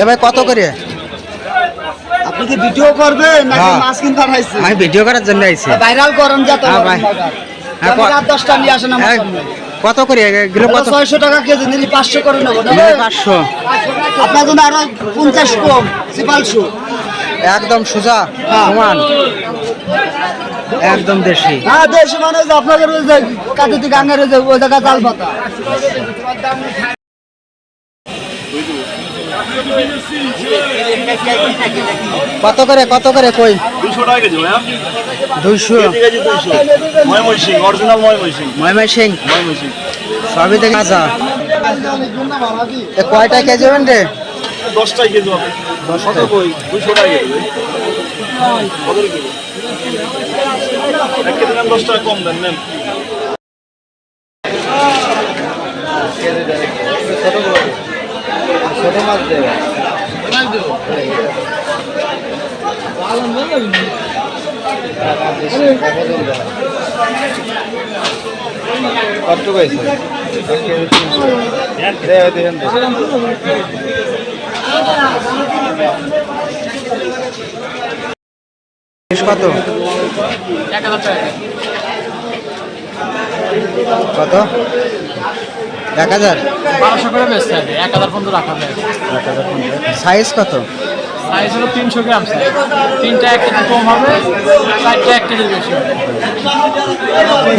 ভাই কত করে? আপনি কি ভিডিও করবেন নাকি মাছ কিনতে আইছেন? আমি ভিডিও করার জন্য আইছি। ভাইরাল করেন যা তো ভাই। রাত 10টা নিয়ে আসেন আমার সামনে। কত করে এগুলো? কত? 600 টাকা কেজি নিলি 500 করে নেব না? 500। আপনার জন্য আরো 50 কম, 500 একদম সোজা সমান, একদম দেশি। হ্যাঁ দেশি মানে আপনাদের ওই যে কাঁদিতে গাঙ্গের ওই জায়গা জাল পাতা। কত করে কত করে কই? 200 টাকা কেজি ভাইয়া। 200 কেজি 200। ময়মনসিং অরিজিনাল ময়মনসিং। ময়মনসিং ময়মনসিং সবই দেখে আচ্ছা। কয়টা কেজি হবেন রে? 10 টাকা কেজি হবে। 10 কত কই? 200 টাকা কেজি। কত কেজি? 1 কেজি 10 টাকা কম দেন নেন। ছোট মাছ দেবে। কত কইছে? কত? 1000 টাকা। কত? 1000। 1200 করে বেচতে হবে, 1000 পর্যন্ত রাখা যায়। সাইজ কত? সাইজ হলো 300 গ্রাম সাইজ। 3টা 1 কেজি কম হবে, 4টা 1 কেজির বেশি হবে।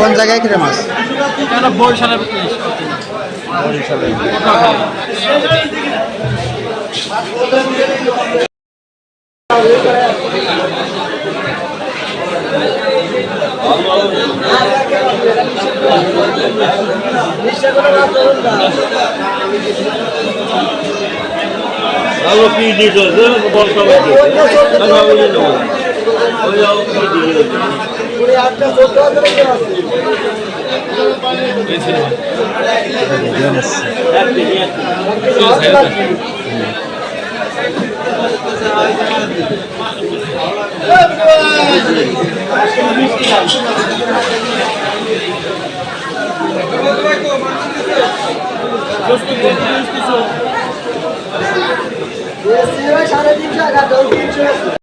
কোন জায়গায় কিরে মাছ? এটা বরিশালের ইলিশ। আলো কি দিছো? বল সবাই দিছো। আমি বলি না। ওই আলো কি দিছো? পুরো আটটা 14 টাকা আছে। সাড়ে 300 টাকা